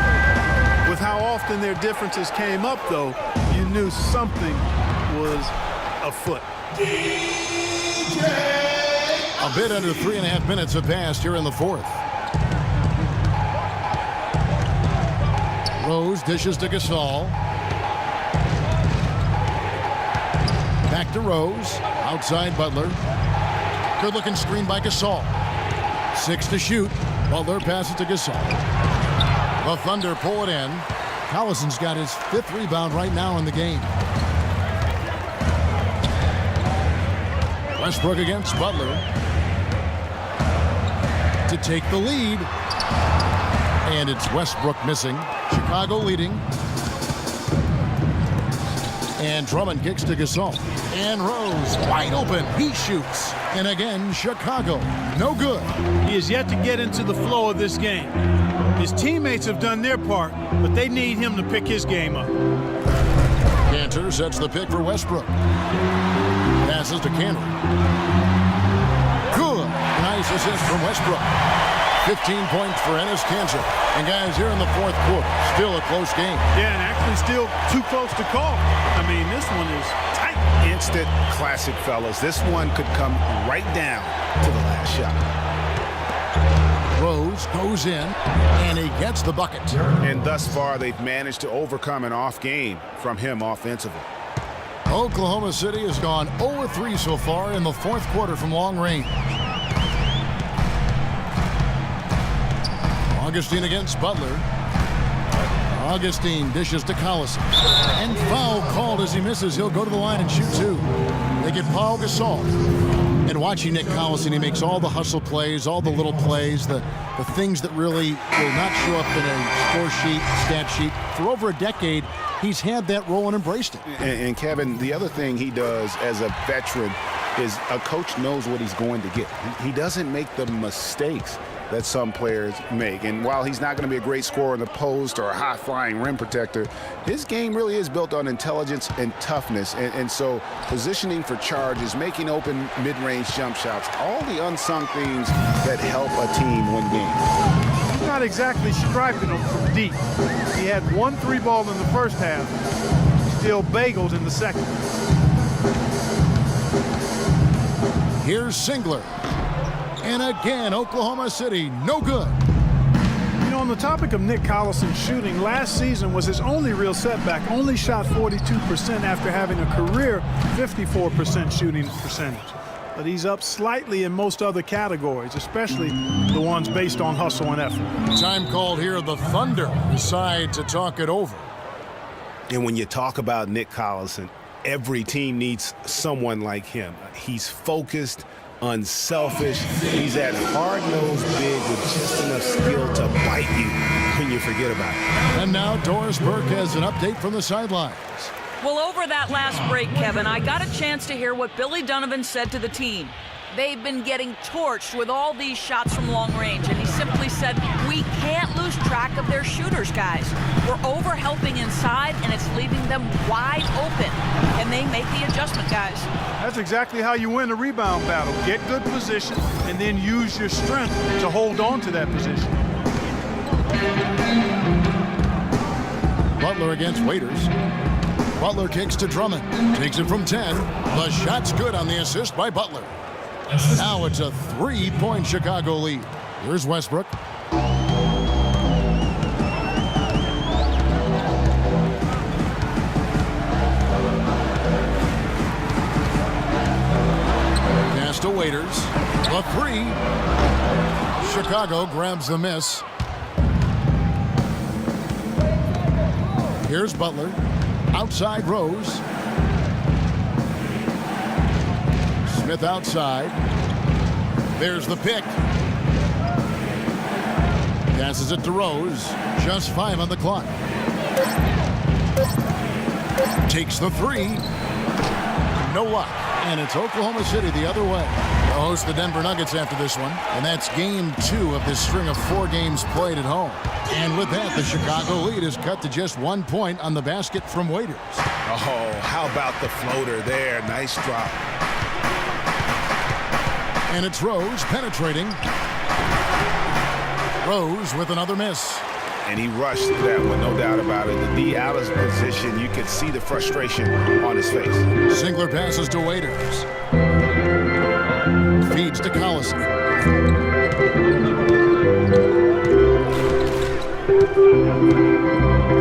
With how often their differences came up, though, you knew something was afoot. A bit under 3.5 minutes have passed here in the 4th. Rose dishes to Gasol. Back to Rose. Outside Butler. Good-looking screen by Gasol. 6 to shoot. Butler passes to Gasol. The Thunder pull it in. Collison's got his 5th rebound right now in the game. Westbrook against Butler to take the lead. And it's Westbrook missing. Chicago leading. And Drummond kicks to Gasol. And Rose wide open. He shoots. And again, Chicago. No good. He is yet to get into the flow of this game. His teammates have done their part, but they need him to pick his game up. Cantor sets the pick for Westbrook. Passes to Cantor. Good. Nice assist from Westbrook. 15 points for Enes Kanter. And guys, here in the 4th quarter, still a close game. Yeah, and actually still too close to call. I mean, this one is tight. Instant classic, fellas. This one could come right down to the last shot. Rose goes in, and he gets the bucket. And thus far, they've managed to overcome an off game from him offensively. Oklahoma City has gone 0-3 so far in the 4th quarter from long range. Augustine against Butler. Augustine dishes to Collison. And foul called as he misses. He'll go to the line and shoot 2. They get Paul Gasol. And watching Nick Collison, he makes all the hustle plays, all the little plays, the things that really will not show up in a score sheet, stat sheet. For over a decade, he's had that role and embraced it. And Kevin, the other thing he does as a veteran is a coach knows what he's going to get. He doesn't make the mistakes that some players make. And while he's not going to be a great scorer in the post or a high-flying rim protector, his game really is built on intelligence and toughness. And so positioning for charges, making open mid-range jump shots, all the unsung things that help a team win games. He's not exactly striping them from deep. He had 1 3-ball in the first half, still bagels in the second. Here's Singler. And again, Oklahoma City, no good. You know, on the topic of Nick Collison shooting, last season was his only real setback. Only shot 42% after having a career 54% shooting percentage. But he's up slightly in most other categories, especially the ones based on hustle and effort. Time called here. The Thunder decide to talk it over. And when you talk about Nick Collison, every team needs someone like him. He's focused, unselfish. He's that hard-nosed big with just enough skill to bite you when you forget about it. And now Doris Burke has an update from the sidelines. Well, over that last break, Kevin, I got a chance to hear what Billy Donovan said to the team. They've been getting torched with all these shots from long range, and he simply said, we can't lose track of their shooters, guys. We're over-helping inside, and it's leaving them wide open. And they make the adjustment, guys. That's exactly how you win a rebound battle. Get good position and then use your strength to hold on to that position. Butler against Waiters. Butler kicks to Drummond. Takes it from 10. The shot's good on the assist by Butler. Now it's a 3-point Chicago lead. Here's Westbrook. Pass to Waiters. The 3. Chicago grabs the miss. Here's Butler. Outside Rose. Smith outside. There's the pick. Passes it to Rose. Just 5 on the clock. Takes the 3. No luck. And it's Oklahoma City the other way. They'll host the Denver Nuggets after this one. And that's game 2 of this string of 4 games played at home. And with that, the Chicago lead is cut to just 1 point on the basket from Waiters. Oh, how about the floater there? Nice drop. And it's Rose penetrating. Rose with another miss. And he rushed that one, no doubt about it. The D out of position, you could see the frustration on his face. Singler passes to Waiters. Feeds to Collison.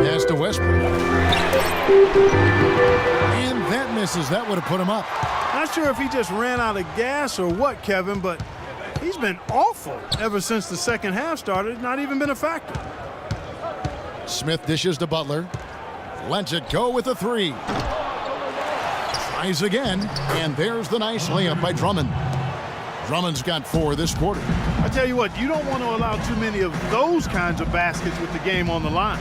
Pass to Westbrook. And that misses. That would have put him up. Not sure if he just ran out of gas or what, Kevin, but he's been awful ever since the second half started. Not even been a factor. Smith dishes to Butler. Lets it go with a 3. Tries again, and there's the nice layup by Drummond. Drummond's got 4 this quarter. I tell you what, you don't want to allow too many of those kinds of baskets with the game on the line.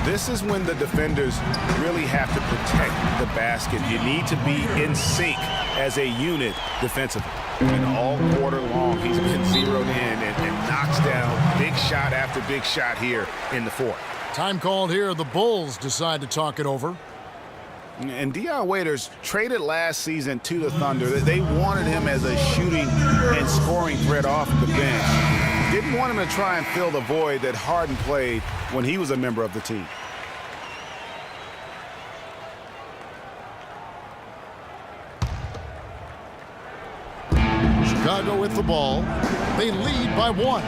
This is when the defenders really have to protect the basket. You need to be in sync as a unit defensively. And all quarter long, he's been zeroed in and knocks down big shot after big shot here in the fourth. Time called here. The Bulls decide to talk it over. And Dion Waiters traded last season to the Thunder. They wanted him as a shooting and scoring threat off the bench. Didn't want him to try and fill the void that Harden played when he was a member of the team. Chicago with the ball. They lead by 1.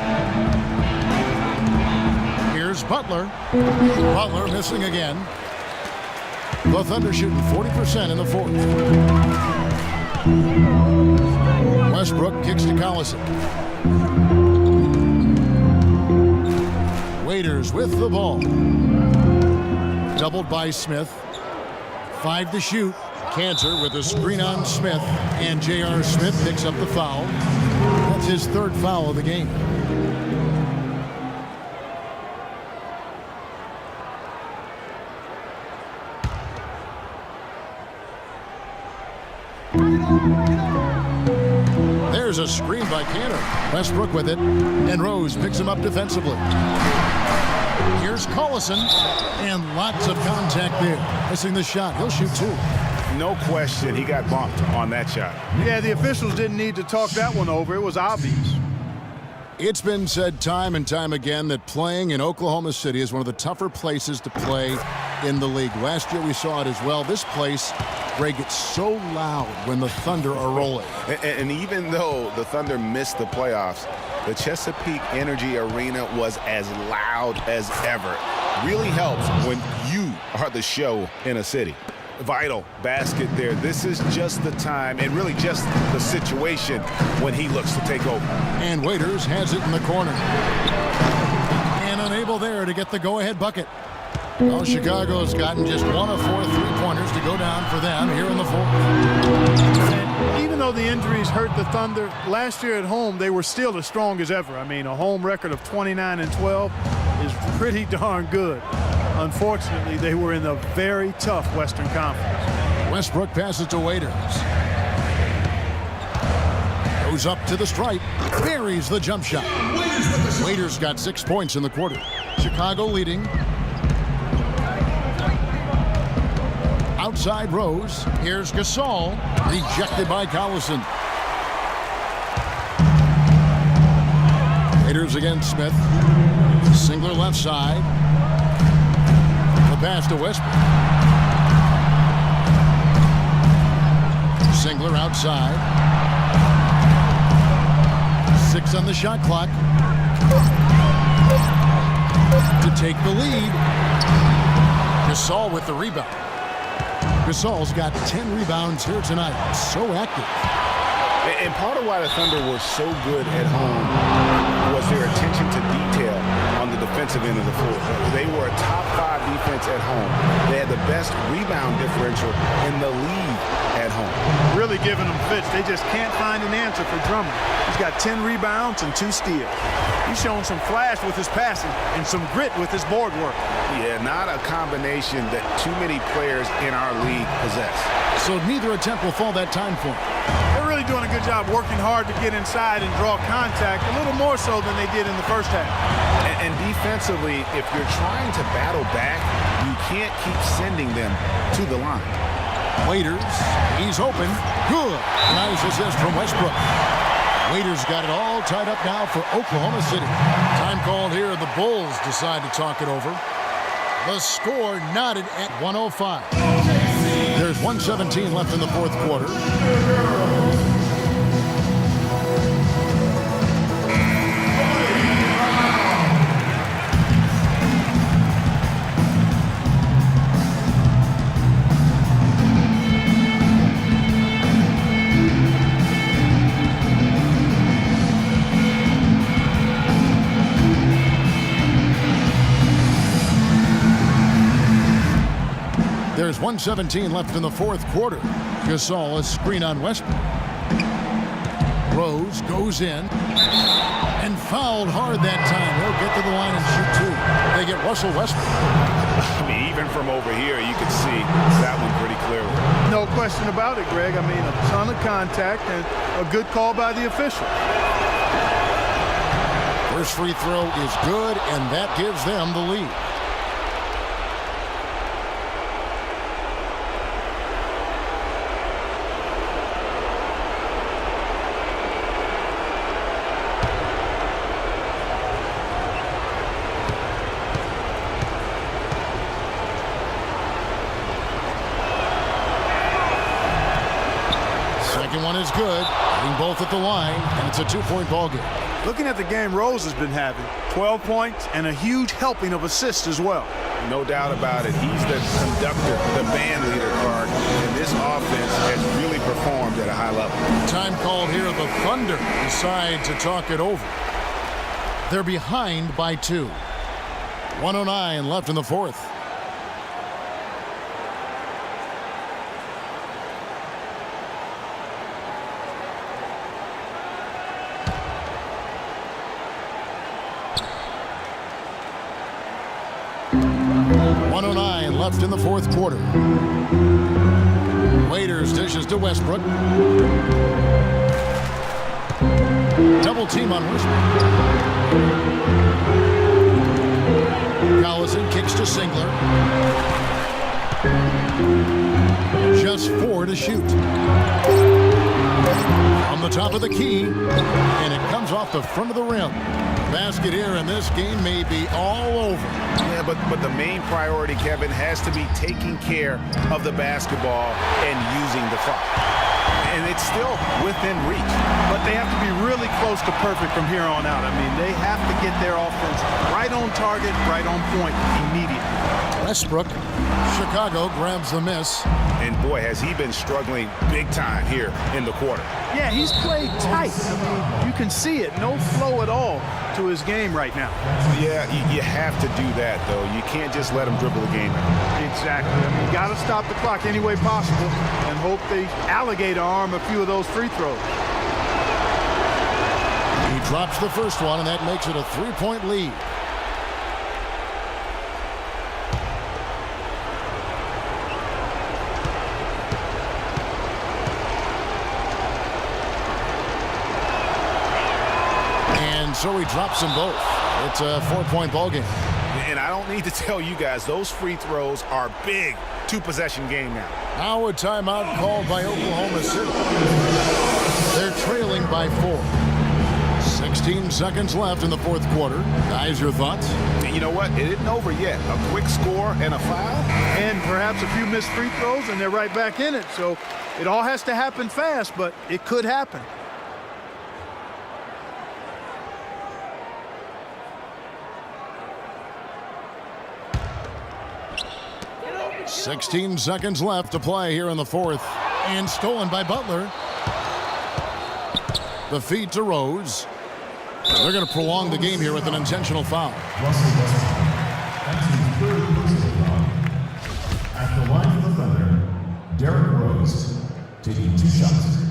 Here's Butler. Butler missing again. The Thunder shooting 40% in the fourth. Westbrook kicks to Collison. Waiters with the ball. Doubled by Smith. 5 to shoot. Cantor with a screen on Smith. And J.R. Smith picks up the foul. That's his 3rd foul of the game. There's a screen by Cantor. Westbrook with it, and Rose picks him up defensively. Here's Collison, and lots of contact there. Missing the shot. He'll shoot 2. No question, he got bumped on that shot. Yeah, the officials didn't need to talk that one over. It was obvious. It's been said time and time again that playing in Oklahoma City is one of the tougher places to play in the league. Last year we saw it as well. This place, Greg, gets so loud when the Thunder are rolling. And even though the Thunder missed the playoffs, the Chesapeake Energy Arena was as loud as ever. Really helps when you are the show in a city. Vital basket there. This is just the time and really just the situation when he looks to take over. And Waiters has it in the corner. And unable there to get the go-ahead bucket. Well, Chicago's gotten just 1 of 4 3-pointers to go down for them here in the fourth. And even though the injuries hurt the Thunder, last year at home they were still as strong as ever. I mean, a home record of 29-12 is pretty darn good. Unfortunately, they were in a very tough Western Conference. Westbrook passes to Waiters. Goes up to the stripe. Buries the jump shot. Waiters got 6 points in the quarter. Chicago leading. Outside Rose. Here's Gasol. Rejected by Collison. Raiders against Smith. Singler left side. The pass to Westbrook. Singler outside. 6 on the shot clock. To take the lead. Gasol with the rebound. Gasol's got 10 rebounds here tonight. So active. And part of why the Thunder were so good at home was their attention to detail on the defensive end of the floor. They were a top 5 defense at home. They had the best rebound differential in the league at home. Really giving them fits. They just can't find an answer for Drummond. He's got 10 rebounds and 2 steals. He's showing some flash with his passing and some grit with his board work. Yeah, not a combination that too many players in our league possess. So neither attempt will fall that time for him. They're really doing a good job working hard to get inside and draw contact, a little more so than they did in the first half. And defensively, if you're trying to battle back, you can't keep sending them to the line. Waiters, he's open. Good. Nice assist from Westbrook. Waiters got it all tied up now for Oklahoma City. Time called here. The Bulls decide to talk it over. The score knotted at 105. There's 1:17 left in the fourth quarter. There's 1:17 left in the fourth quarter. Gasol, a screen on Westbrook. Rose goes in and fouled hard that time. He'll get to the line and shoot 2. They get Russell Westbrook. I mean, even from over here, you can see that one pretty clearly. No question about it, Greg. I mean, a ton of contact and a good call by the official. First free throw is good, and that gives them the lead. One is good, hitting both at the line, and it's a 2-point ball game. Looking at the game Rose has been having, 12 points and a huge helping of assists as well. No doubt about it. He's the conductor, the band leader, Clark, and this offense has really performed at a high level. Time called here. The Thunder decide to talk it over. They're behind by 2. 1:09 left in the fourth. Left in the fourth quarter. Waiters dishes to Westbrook. Double team on Westbrook. Collison kicks to Singler. Just 4 to shoot. On the top of the key, and it comes off the front of the rim. Basket here, and this game may be all over. Yeah, but the main priority, Kevin, has to be taking care of the basketball and using the clock. And it's still within reach. But they have to be really close to perfect from here on out. I mean, they have to get their offense right on target, right on point immediately. Westbrook, Chicago grabs the miss. And boy, has he been struggling big time here in the quarter. Yeah, he's played tight. I mean, you can see it. No flow at all to his game right now. Yeah, you have to do that, though. You can't just let him dribble the game out. Exactly. I mean, you got to stop the clock any way possible and hope they alligator arm a few of those free throws. He drops the first one, and that makes it a 3-point lead. And so he drops them both. It's a 4-point ball game. And I don't need to tell you guys, those free throws are big. 2-possession game now. Now a timeout called by Oklahoma City. They're trailing by 4. 16 seconds left in the fourth quarter. Guys, your thoughts? You know what? It isn't over yet. A quick score and a foul. And perhaps a few missed free throws, and they're right back in it. So it all has to happen fast, but it could happen. .16 seconds left to play here in the fourth. And stolen by Butler. The feed to Rose. They're going to prolong the game here with an intentional foul. At the line of the Thunder, Derrick Rose taking 2 shots.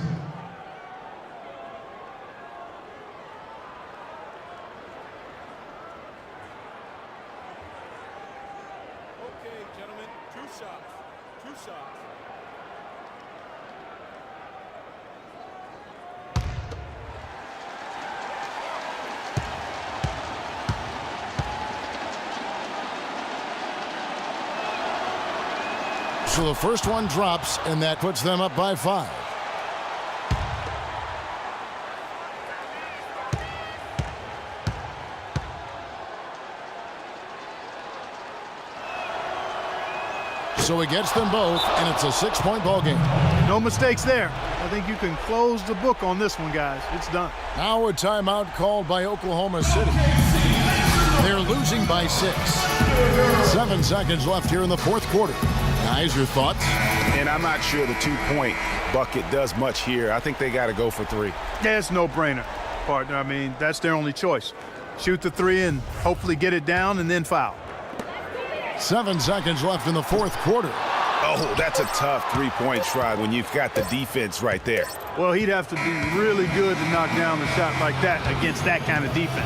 Okay, gentlemen, 2 shots. 2 shots. So the first one drops, and that puts them up by 5. So he gets them both, and it's a 6-point ball game. No mistakes there. I think you can close the book on this one, guys. It's done. Now a timeout called by Oklahoma City. They're losing by 6. 7 seconds left here in the fourth quarter. Guys, your thoughts? And I'm not sure the 2-point bucket does much here. I think they got to go for 3. Yeah, it's no-brainer, partner. I mean, that's their only choice. Shoot the 3 and hopefully get it down and then foul. 7 seconds left in the fourth quarter. Oh, that's a tough 3-point try when you've got the defense right there. Well, he'd have to be really good to knock down a shot like that against that kind of defense.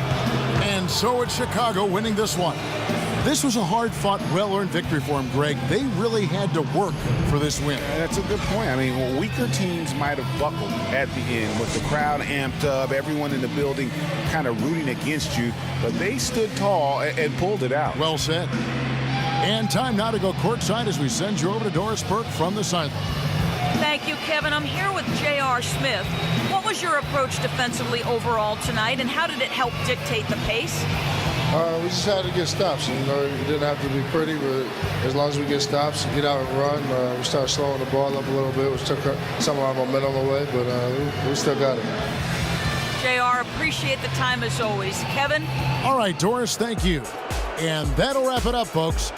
And so it's Chicago winning this one. This was a hard-fought, well-earned victory for him, Greg. They really had to work for this win. That's a good point. I mean, weaker teams might have buckled at the end with the crowd amped up, everyone in the building kind of rooting against you, but they stood tall and pulled it out. Well said. And time now to go courtside as we send you over to Doris Burke from the sideline. Thank you, Kevin. I'm here with J.R. Smith. What was your approach defensively overall tonight, and how did it help dictate the pace? We just had to get stops. You know, it didn't have to be pretty, but as long as we get stops and get out and run, we started slowing the ball up a little bit, which took some of our momentum away, but we still got it. JR, appreciate the time as always. Kevin? All right, Doris, thank you. And that'll wrap it up, folks.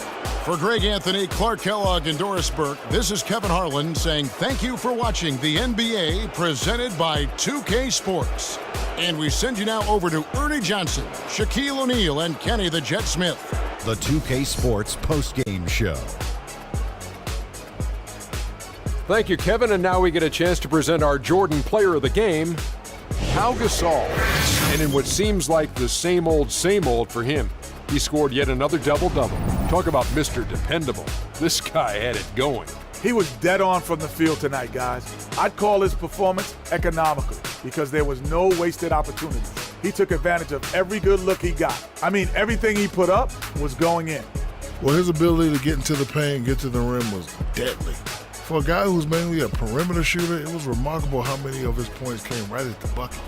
For Greg Anthony, Clark Kellogg, and Doris Burke, this is Kevin Harlan saying thank you for watching the NBA presented by 2K Sports. And we send you now over to Ernie Johnson, Shaquille O'Neal, and Kenny the Jet Smith. The 2K Sports postgame show. Thank you, Kevin. And now we get a chance to present our Jordan Player of the Game, Pau Gasol. And in what seems like the same old for him, he scored yet another double-double. Talk about Mr. Dependable. This guy had it going. He was dead on from the field tonight, guys. I'd call his performance economical because there was no wasted opportunities. He took advantage of every good look he got. I mean, everything he put up was going in. Well, his ability to get into the paint and get to the rim was deadly. For a guy who's mainly a perimeter shooter, it was remarkable how many of his points came right at the bucket.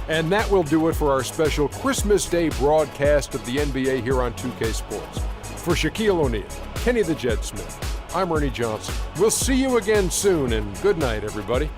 And that will do it for our special Christmas Day broadcast of the NBA here on 2K Sports. For Shaquille O'Neal, Kenny the Jet Smith, I'm Ernie Johnson. We'll see you again soon, and good night, everybody.